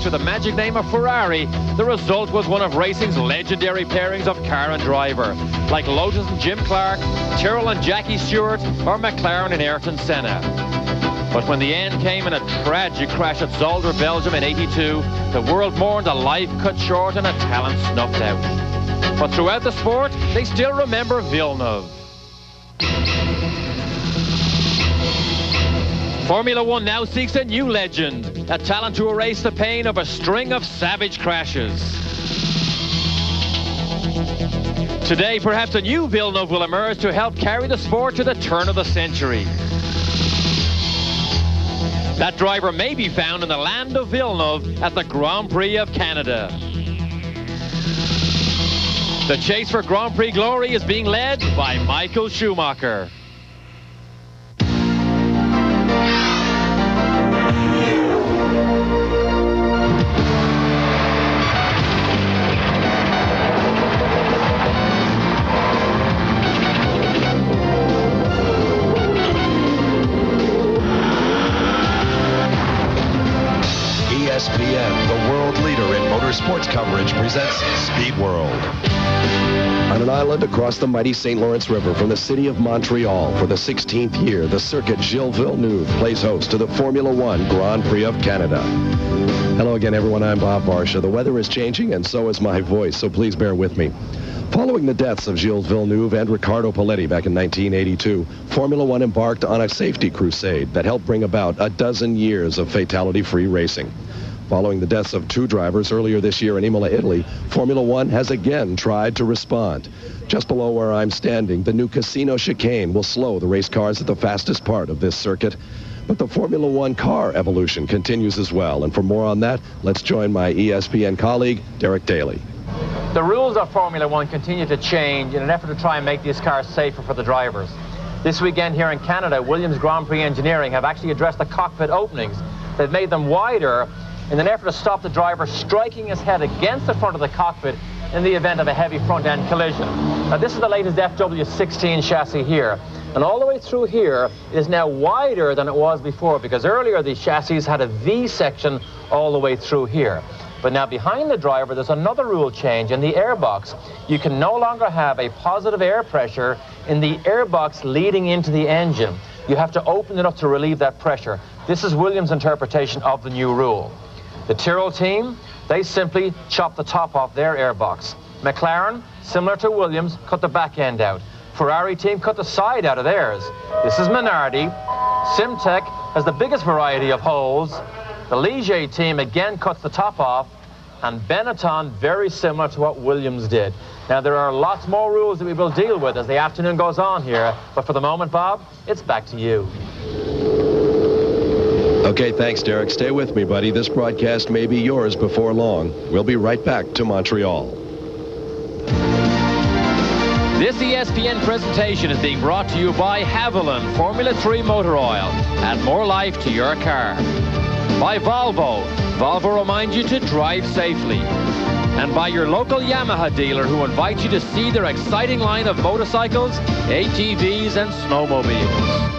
with the magic name of Ferrari, the result was one of racing's legendary pairings of car and driver, like Lotus and Jim Clark, Tyrrell and Jackie Stewart, or McLaren and Ayrton Senna. But when the end came in a tragic crash at Zolder, Belgium in '82, the world mourned a life cut short and a talent snuffed out. But throughout the sport, they still remember Villeneuve. Formula One now seeks a new legend, a talent to erase the pain of a string of savage crashes. Today, perhaps a new Villeneuve will emerge to help carry the sport to the turn of the century. That driver may be found in the land of Villeneuve at the Grand Prix of Canada. The chase for Grand Prix glory is being led by Michael Schumacher. ESPN, the world leader in motorsports coverage, presents Speed World. On an island across the mighty St. Lawrence River from the city of Montreal, for the 16th year, the circuit Gilles Villeneuve plays host to the Formula One Grand Prix of Canada. Hello again, everyone. I'm Bob Barsha. The weather is changing, and so is my voice, so please bear with me. Following the deaths of Gilles Villeneuve and Riccardo Paletti back in 1982, Formula One embarked on a safety crusade that helped bring about a dozen years of fatality-free racing. Following the deaths of two drivers earlier this year in Imola, Italy, Formula One has again tried to respond. Just below where I'm standing, the new casino chicane will slow the race cars at the fastest part of this circuit. But the Formula One car evolution continues as well. And for more on that, let's join my ESPN colleague, Derek Daly. The rules of Formula One continue to change in an effort to try and make these cars safer for the drivers. This weekend here in Canada, Williams Grand Prix Engineering have actually addressed the cockpit openings. They've made them wider in an effort to stop the driver striking his head against the front of the cockpit in the event of a heavy front-end collision. Now, this is the latest FW16 chassis here. And all the way through here is now wider than it was before, because earlier these chassis had a V section all the way through here. But now behind the driver, there's another rule change in the airbox. You can no longer have a positive air pressure in the airbox leading into the engine. You have to open it up to relieve that pressure. This is Williams' interpretation of the new rule. The Tyrrell team, they simply chopped the top off their airbox. McLaren, similar to Williams, cut the back end out. Ferrari team cut the side out of theirs. This is Minardi. Simtech has the biggest variety of holes. The Ligier team again cuts the top off. And Benetton, very similar to what Williams did. Now, there are lots more rules that we will deal with as the afternoon goes on here. But for the moment, Bob, it's back to you. Okay, thanks, Derek. Stay with me, buddy. This broadcast may be yours before long. We'll be right back to Montreal. This ESPN presentation is being brought to you by Haviland Formula 3 Motor Oil. Add more life to your car. By Volvo. Volvo reminds you to drive safely. And by your local Yamaha dealer, who invites you to see their exciting line of motorcycles, ATVs, and snowmobiles.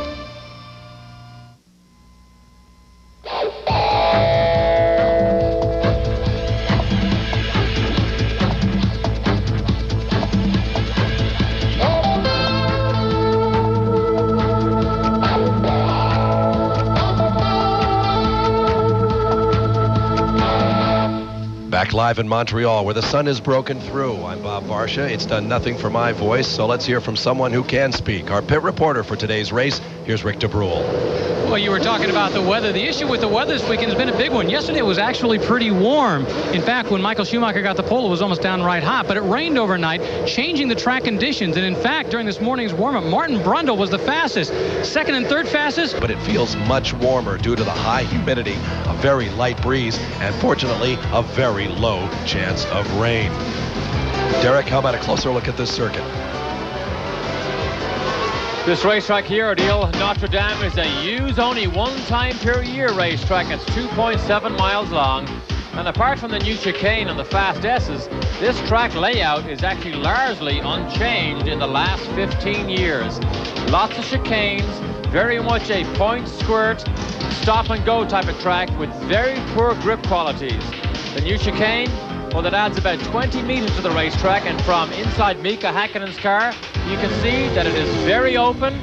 Back live in Montreal, where the sun is broken through. I'm Bob Barsha. It's done nothing for my voice, so let's hear from someone who can speak. Our pit reporter for today's race, here's Rick DeBrule. Well, you were talking about the weather. The issue with the weather this weekend has been a big one. Yesterday it was actually pretty warm. In fact, when Michael Schumacher got the pole, it was almost downright hot, but it rained overnight, changing the track conditions. And in fact, during this morning's warm-up, Martin Brundle was the fastest. Second and third fastest. But it feels much warmer due to the high humidity, a very light breeze, and fortunately, a very low chance of rain. Derek, how about a closer look at this circuit? This racetrack here at Ile Notre Dame is a use only one time per year racetrack. It's 2.7 miles long. And apart from the new chicane and the fast S's, this track layout is actually largely unchanged in the last 15 years. Lots of chicanes, very much a point squirt, stop and go type of track with very poor grip qualities. The new chicane, well, that adds about 20 meters to the racetrack, and from inside Mika Häkkinen's car, you can see that it is very open,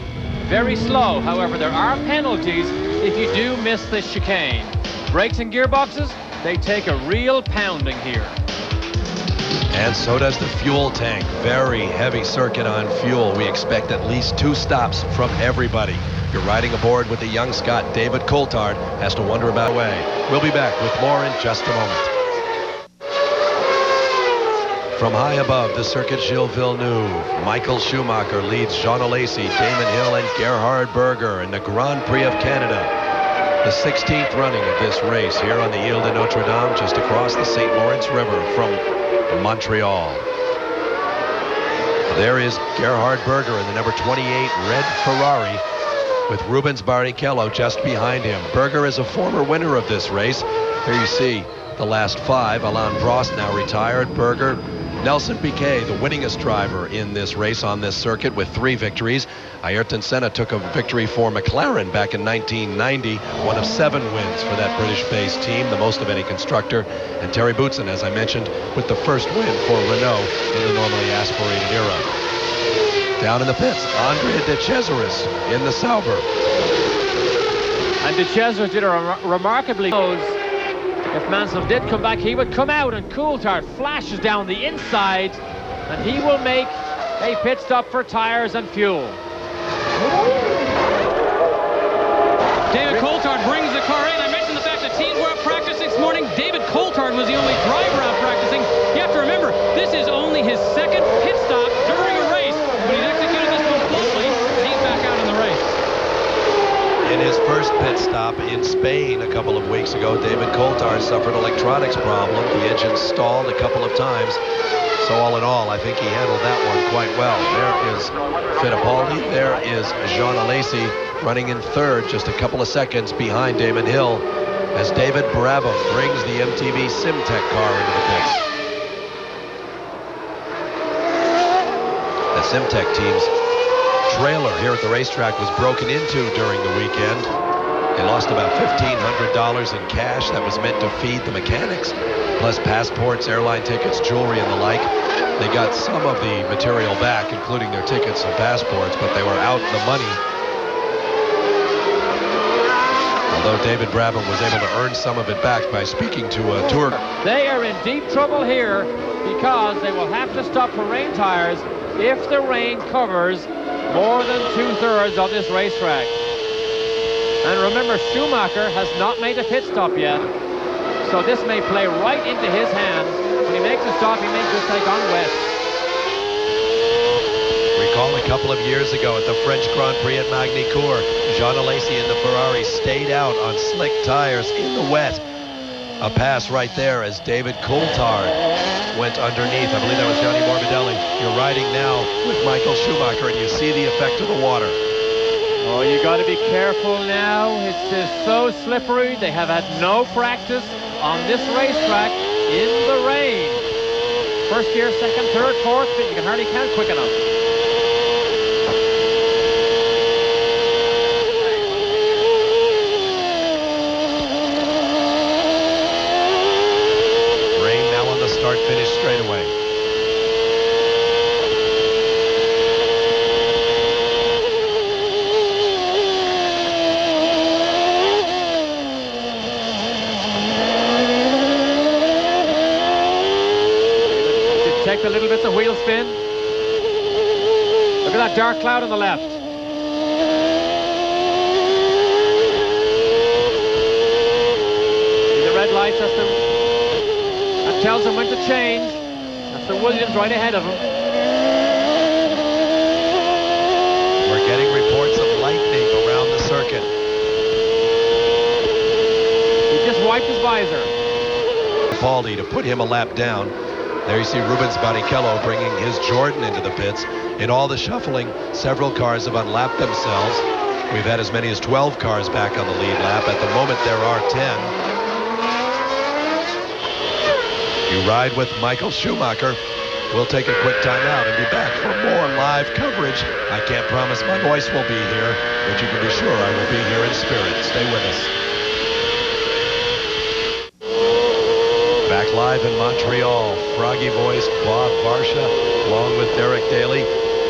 very slow. However, there are penalties if you do miss this chicane. Brakes and gearboxes, they take a real pounding here. And so does the fuel tank. Very heavy circuit on fuel. We expect at least 2 stops from everybody. You're riding aboard with the young Scot. David Coulthard has to wonder about the way. We'll be back with more in just a moment. From high above the Circuit Gilles Villeneuve, Michael Schumacher leads Jean Alesi, Damon Hill, and Gerhard Berger in the Grand Prix of Canada. The 16th running of this race here on the Ile de Notre Dame, just across the St. Lawrence River from Montreal. There is Gerhard Berger in the number 28 red Ferrari with Rubens Barrichello just behind him. Berger is a former winner of this race. Here you see the last 5. Alain Prost now retired. Berger, Nelson Piquet, the winningest driver in this race on this circuit with 3 victories. Ayrton Senna took a victory for McLaren back in 1990, one of 7 wins for that British-based team, the most of any constructor. And Terry Boutsen, as I mentioned, with the first win for Renault in the normally aspirated era. Down in the pits, Andrea De Cesaris in the Sauber. And De Cesaris did a remarkably close. If Mansell did come back, he would come out, and Coulthard flashes down the inside, and he will make a pit stop for tires and fuel. David Coulthard brings the car in. I mentioned the fact that teams were out practicing this morning. David Coulthard was the only driver out practicing. You have to remember, this is only his 2nd pit stop during a race, but he's executed this one flawlessly, and he's back out in the race. In his first pit stop in Spain a couple of weeks ago, David Coulthard suffered an electronics problem. The engine stalled a couple of times. So all in all, I think he handled that one quite well. There is Fittipaldi. There is Jean Alesi running in 3rd, just a couple of seconds behind Damon Hill, as David Brabham brings the MTV Simtech car into the pits. The Simtech team's trailer here at the racetrack was broken into during the weekend. They lost about $1,500 in cash that was meant to feed the mechanics, plus passports, airline tickets, jewelry, and the like. They got some of the material back, including their tickets and passports, but they were out the money. Although David Brabham was able to earn some of it back by speaking to a tour. They are in deep trouble here because they will have to stop for rain tires if the rain covers more than 2/3 of this racetrack. And remember, Schumacher has not made a pit stop yet, so this may play right into his hands. When he makes a stop, he may just take on wet. Recall a couple of years ago at the French Grand Prix at Magny-Cours, Jean Alesi and the Ferrari stayed out on slick tires in the wet. A pass right there as David Coulthard went underneath. I believe that was Gianni Morbidelli. You're riding now with Michael Schumacher, and you see the effect of the water. Oh, you got to be careful now. It's just so slippery. They have had no practice on this racetrack in the rain. First gear, 2nd, 3rd, 4th, but you can hardly count quick enough. Rain now on the start-finish straightaway. A little bit of wheel spin. Look at that dark cloud on the left. See the red lights? That tells them when to change. That's the Williams right ahead of them. We're getting reports of lightning around the circuit. He just wiped his visor. Fittipaldi to put him a lap down. There you see Rubens Barrichello bringing his Jordan into the pits. In all the shuffling, several cars have unlapped themselves. We've had as many as 12 cars back on the lead lap. At the moment, there are 10. You ride with Michael Schumacher. We'll take a quick time out and be back for more live coverage. I can't promise my voice will be here, but you can be sure I will be here in spirit. Stay with us. Back live in Montreal, froggy voiced Bob Varsha, along with Derek Daly.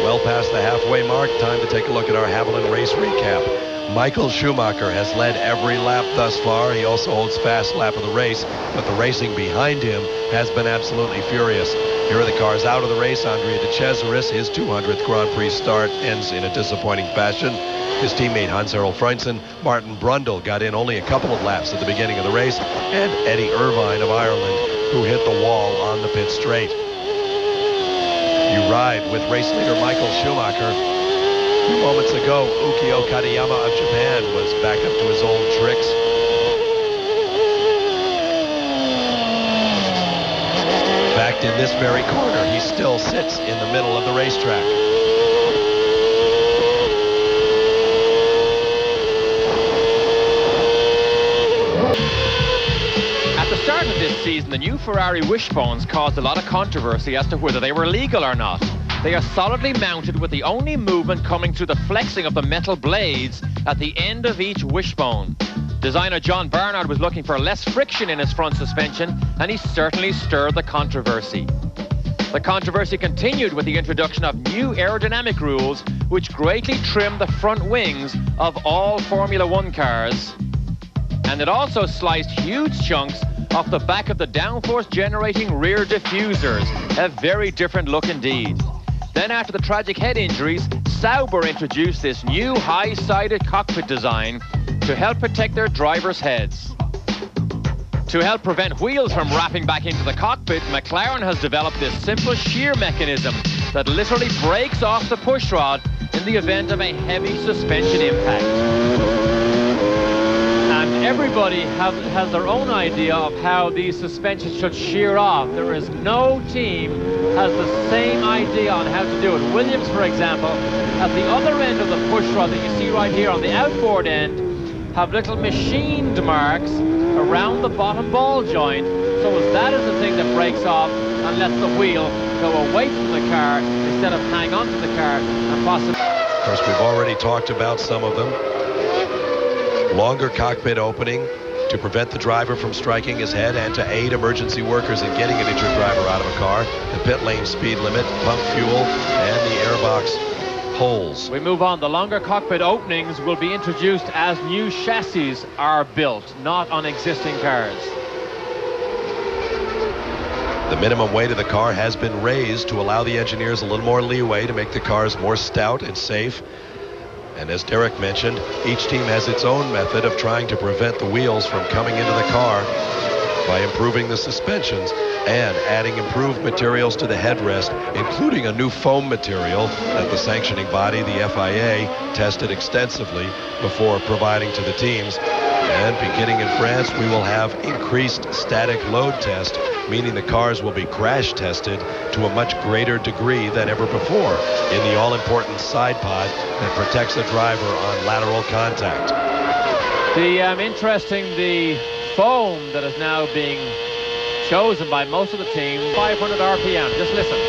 Well past the halfway mark, time to take a look at our Haviland race recap. Michael Schumacher has led every lap thus far. He also holds fast lap of the race, but the racing behind him has been absolutely furious. Here are the cars out of the race. Andrea de Cesaris, his 200th Grand Prix start, ends in a disappointing fashion. His teammate Hans-Herald Frentzen, Martin Brundle, got in only a couple of laps at the beginning of the race, and Eddie Irvine of Ireland, who hit the wall on the pit straight. You ride with race leader Michael Schumacher. A few moments ago, Ukio Kadayama of Japan was back up to his old tricks. In fact, in this very corner, he still sits in the middle of the racetrack. At the start of this season, the new Ferrari wishbones caused a lot of controversy as to whether they were legal or not. They are solidly mounted with the only movement coming through the flexing of the metal blades at the end of each wishbone. Designer John Barnard was looking for less friction in his front suspension, and he certainly stirred the controversy. The controversy continued with the introduction of new aerodynamic rules which greatly trimmed the front wings of all Formula One cars. And it also sliced huge chunks off the back of the downforce generating rear diffusers. A very different look indeed. Then after the tragic head injuries, Sauber introduced this new high-sided cockpit design to help protect their drivers' heads. To help prevent wheels from wrapping back into the cockpit, McLaren has developed this simple shear mechanism that literally breaks off the pushrod in the event of a heavy suspension impact. And everybody has their own idea of how these suspensions should shear off. There is no team has the same idea on how to do it. Williams, for example, at the other end of the pushrod that you see right here on the outboard end, have little machined marks around the bottom ball joint, so as that is the thing that breaks off and lets the wheel go away from the car instead of hang on to the car and possibly... Of course, we've already talked about some of them. Longer cockpit opening to prevent the driver from striking his head and to aid emergency workers in getting an injured driver out of a car. The pit lane speed limit, pump fuel, and the airbox holes. We move on. The longer cockpit openings will be introduced as new chassis are built, not on existing cars. The minimum weight of the car has been raised to allow the engineers a little more leeway to make the cars more stout and safe. And as Derek mentioned, each team has its own method of trying to prevent the wheels from coming into the car by improving the suspensions and adding improved materials to the headrest, including a new foam material that the sanctioning body, the FIA, tested extensively before providing to the teams. And beginning in France, we will have increased static load test, meaning the cars will be crash tested to a much greater degree than ever before in the all-important side pod that protects the driver on lateral contact. The foam that is now being chosen by most of the teams, 500 RPM. Just listen.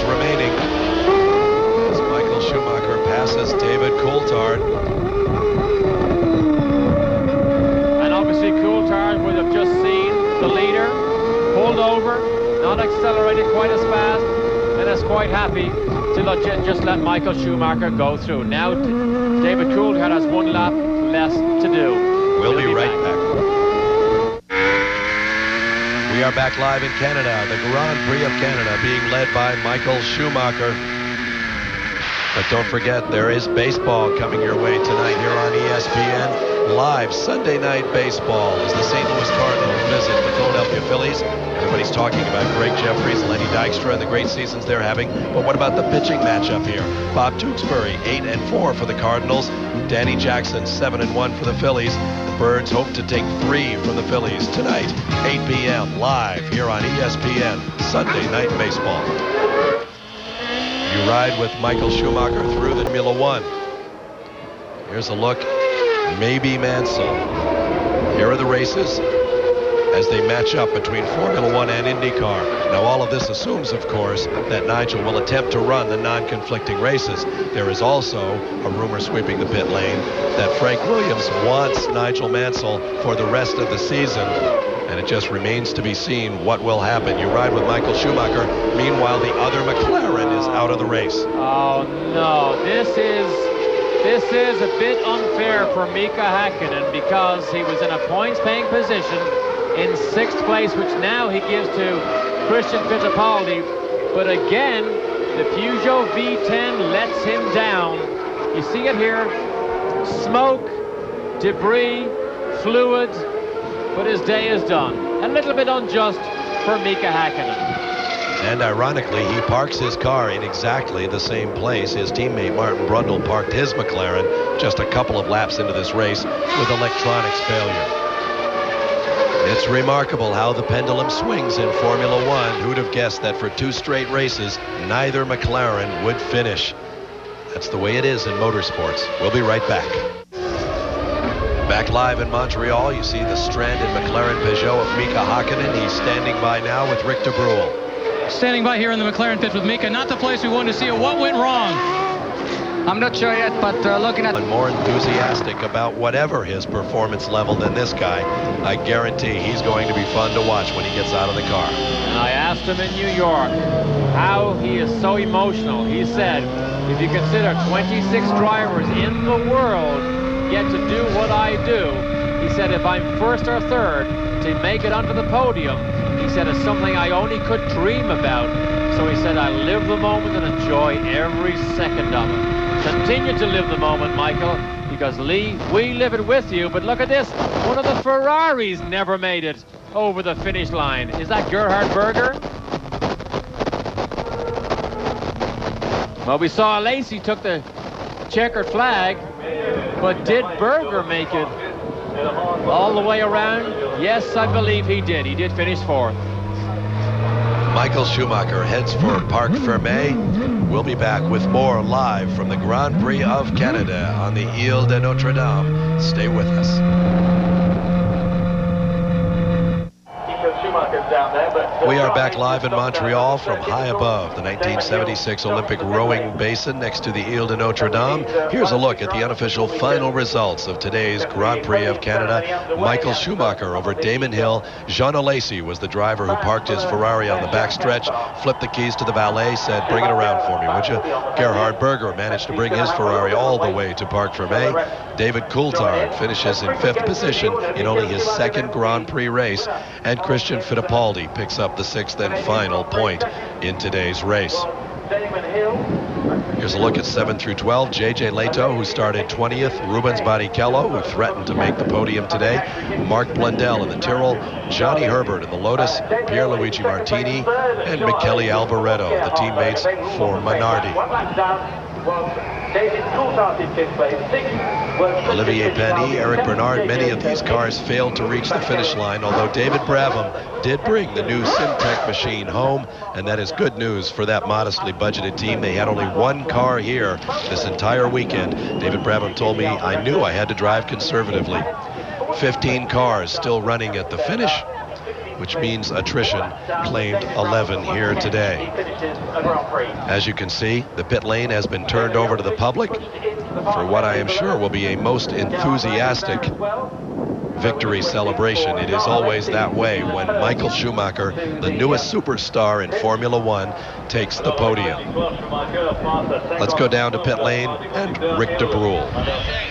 Remaining as Michael Schumacher passes David Coulthard. And obviously Coulthard would have just seen the leader pulled over, not accelerated quite as fast, and is quite happy to just let Michael Schumacher go through. Now David Coulthard has one lap less to do. We'll be right back. We are back live in Canada, the Grand Prix of Canada being led by Michael Schumacher. But don't forget, there is baseball coming your way tonight here on ESPN. Live Sunday night baseball as the St. Louis Cardinals visit the Philadelphia Phillies. Everybody's talking about Greg Jeffries, Lenny Dykstra, and the great seasons they're having. But what about the pitching matchup here? Bob Tewksbury, 8-4 for the Cardinals. Danny Jackson, 7-1 for the Phillies. The Birds hope to take 3 from the Phillies tonight, 8 p.m. live here on ESPN, Sunday Night Baseball. You ride with Michael Schumacher through the Formula One. Here's a look. Maybe Mansell. Here are the races as they match up between Formula One and IndyCar. Now, all of this assumes, of course, that Nigel will attempt to run the non-conflicting races. There is also a rumor sweeping the pit lane that Frank Williams wants Nigel Mansell for the rest of the season, and it just remains to be seen what will happen. You ride with Michael Schumacher. Meanwhile, the other McLaren is out of the race. Oh, no. This is a bit unfair for Mika Häkkinen because he was in a points-paying position in 6th place, which now he gives to Christian Fittipaldi. But again, the Peugeot V10 lets him down. You see it here. Smoke, debris, fluid, but his day is done. A little bit unjust for Mika Häkkinen. And ironically, he parks his car in exactly the same place his teammate Martin Brundle parked his McLaren just a couple of laps into this race with electronics failure. It's remarkable how the pendulum swings in Formula One. Who'd have guessed that for 2 straight races, neither McLaren would finish? That's the way it is in motorsports. We'll be right back. Back live in Montreal, you see the stranded McLaren Peugeot of Mika Häkkinen. He's standing by now with Rick de Bruyne. Standing by here in the McLaren pit with Mika. Not the place we wanted to see it. What went wrong? I'm not sure yet, but looking at... And more enthusiastic about whatever his performance level than this guy. I guarantee he's going to be fun to watch when he gets out of the car. And I asked him in New York how he is so emotional. He said, if you consider 26 drivers in the world get to do what I do, he said, if I'm 1st or 3rd to make it onto the podium, he said, it's something I only could dream about. So he said, I live the moment and enjoy every second of it. Continue to live the moment, Michael, because Lee, we live it with you. But look at this. One of the Ferraris never made it over the finish line. Is that Gerhard Berger? Well, we saw Lacey took the checkered flag, but did Berger make it all the way around? Yes, I believe he did. He did finish 4th. Michael Schumacher heads for Parc Fermé. We'll be back with more live from the Grand Prix of Canada on the Ile de Notre Dame. Stay with us. We are back live in Montreal from high above the 1976 Olympic rowing basin next to the Ile de Notre Dame. Here's a look at the unofficial final results of today's Grand Prix of Canada. Michael Schumacher over Damon Hill. Jean Alesi was the driver who parked his Ferrari on the backstretch, flipped the keys to the valet, said, bring it around for me, would you? Gerhard Berger managed to bring his Ferrari all the way to Parc Fermé. David Coulthard finishes in 5th position in only his 2nd Grand Prix race, and Christian Fittipaldi picks up the 6th and final point in today's race. Here's a look at 7 through 12. J.J. Leto, who started 20th. Rubens Barrichello, who threatened to make the podium today. Mark Blundell in the Tyrrell. Johnny Herbert in the Lotus. Pierluigi Martini. And Michele Alboreto, the teammates for Minardi. Olivier Panis, Eric Bernard, many of these cars failed to reach the finish line, although David Brabham did bring the new Simtech machine home, and that is good news for that modestly budgeted team. They had only 1 car here this entire weekend. David Brabham told me, I knew I had to drive conservatively. 15 cars still running at the finish, which means attrition claimed 11 here today. As you can see, the pit lane has been turned over to the public for what I am sure will be a most enthusiastic victory celebration. It is always that way when Michael Schumacher, the newest superstar in Formula One, takes the podium. Let's go down to pit lane and Rick de Bruyne.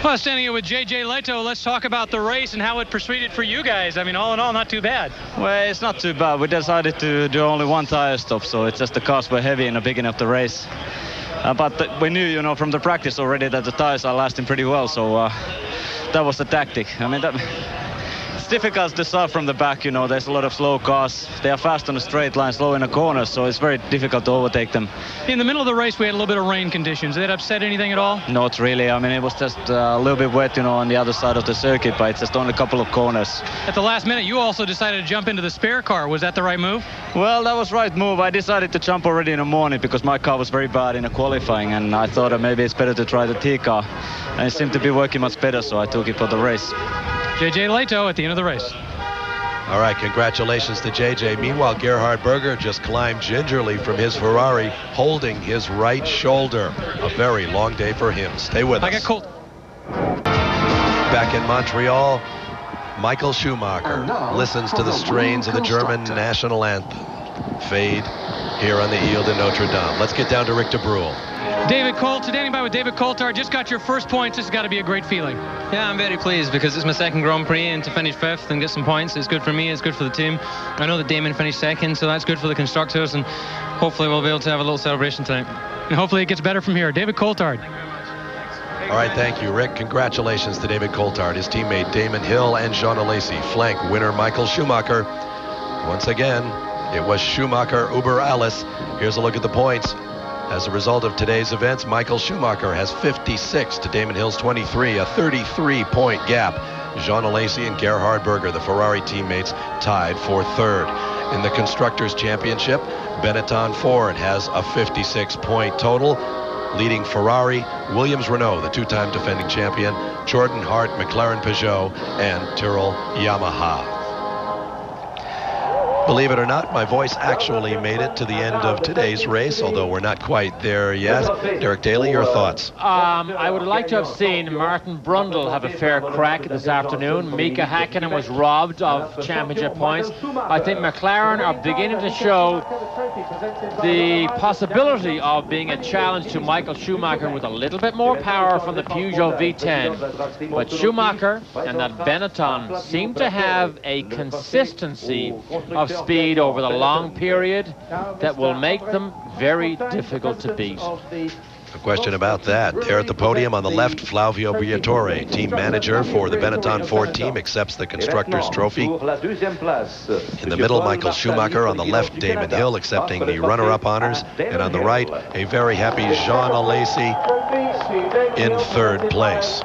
Well, standing here with J.J. Leto, let's talk about the race and how it proceeded for you guys. I mean, all in all, not too bad. Well, it's not too bad. We decided to do only 1 tire stop, so it's just the cars were heavy and big enough to race. But we knew, you know, from the practice already that the tires are lasting pretty well, so that was the tactic. I mean, difficult to start from the back, you know. There's a lot of slow cars. They are fast on the straight line, slow in the corners, so it's very difficult to overtake them. In the middle of the race, we had a little bit of rain conditions. Did that upset anything at all? Not really. I mean, it was just a little bit wet, you know, on the other side of the circuit, but it's just only a couple of corners. At the last minute, you also decided to jump into the spare car. Was that the right move? Well, that was the right move. I decided to jump already in the morning because my car was very bad in the qualifying, and I thought that maybe it's better to try the T car. And it seemed to be working much better, so I took it for the race. JJ Leto at the end of the race. All right, congratulations to JJ. Meanwhile, Gerhard Berger just climbed gingerly from his Ferrari, holding his right shoulder. A very long day for him. Stay with us. I got cold. Back in Montreal, Michael Schumacher listens to the strains of the German national anthem fade here on the Ile de Notre Dame. Let's get down to Rick de Bruyne. David Colt, standing by with David Coulthard. Just got your first points. This has got to be a great feeling. Yeah, I'm very pleased because it's my second Grand Prix, and to finish fifth and get some points, it's good for me, it's good for the team. I know that Damon finished second, so that's good for the constructors, and hopefully we'll be able to have a little celebration tonight. And hopefully it gets better from here. David Coulthard. All right, thank you, Rick. Congratulations to David Coulthard, his teammate Damon Hill, and Jean Alesi. Flank winner Michael Schumacher. Once again, it was Schumacher über alles. Here's a look at the points. As a result of today's events, Michael Schumacher has 56 to Damon Hill's 23, a 33-point gap. Jean Alesi and Gerhard Berger, the Ferrari teammates, tied for third. In the Constructors' Championship, Benetton Ford has a 56-point total, leading Ferrari, Williams-Renault, the two-time defending champion, Jordan Hart, McLaren Peugeot, and Tyrrell Yamaha. Believe it or not, my voice actually made it to the end of today's race, although we're not quite there yet. Derek Daly, your thoughts? I would like to have seen Martin Brundle have a fair crack this afternoon. Mika Hakkinen was robbed of championship points. I think McLaren are beginning to show the possibility of being a challenge to Michael Schumacher with a little bit more power from the Peugeot V10. But Schumacher and that Benetton seem to have a consistency of speed over the long period that will make them very difficult to beat. A question about that. There at the podium on the left, Flavio Briatore, team manager for the Benetton Ford team, accepts the Constructors' Trophy. In the middle, Michael Schumacher. On the left, Damon Hill accepting the runner-up honors. And on the right, a very happy Jean Alesi in third place.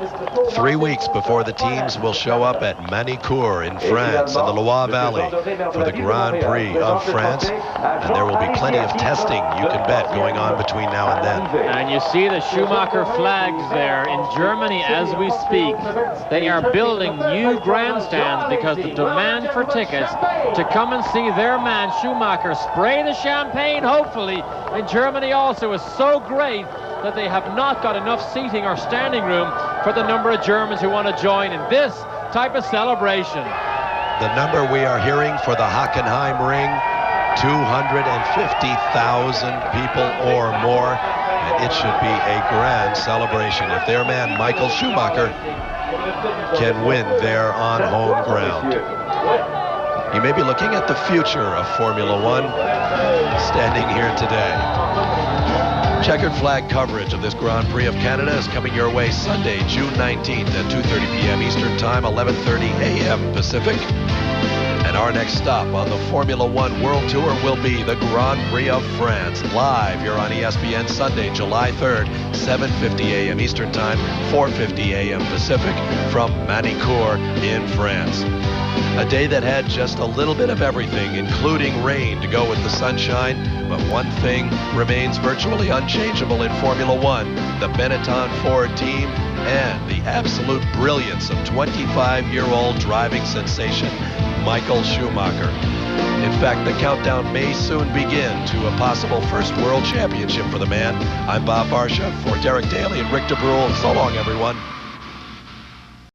3 weeks before the teams will show up at Manicourt in France in the Loire Valley for the Grand Prix of France. And there will be plenty of testing, you can bet, going on between now and then. And you see the Schumacher flags there in Germany as we speak. They are building new grandstands because the demand for tickets to come and see their man Schumacher spray the champagne, hopefully, in Germany also is so great that they have not got enough seating or standing room for the number of Germans who want to join in this type of celebration. The number we are hearing for the Hockenheim ring, 250,000 people or more. And it should be a grand celebration if their man Michael Schumacher can win there on home ground. You may be looking at the future of Formula One standing here today. Checkered flag coverage of this Grand Prix of Canada is coming your way Sunday, June 19th at 2:30 p.m. Eastern Time, 11:30 a.m. Pacific. And our next stop on the Formula One World Tour will be the Grand Prix of France, live here on ESPN Sunday, July 3rd, 7:50 a.m. Eastern Time, 4:50 a.m. Pacific, from Manicourt in France. A day that had just a little bit of everything, including rain to go with the sunshine, but one thing remains virtually unchangeable in Formula One, the Benetton Ford team and the absolute brilliance of 25-year-old driving sensation Michael Schumacher. In fact, the countdown may soon begin to a possible first world championship for the man. I'm Bob Barsha for Derek Daly and Rick de Bruyne. So long, everyone.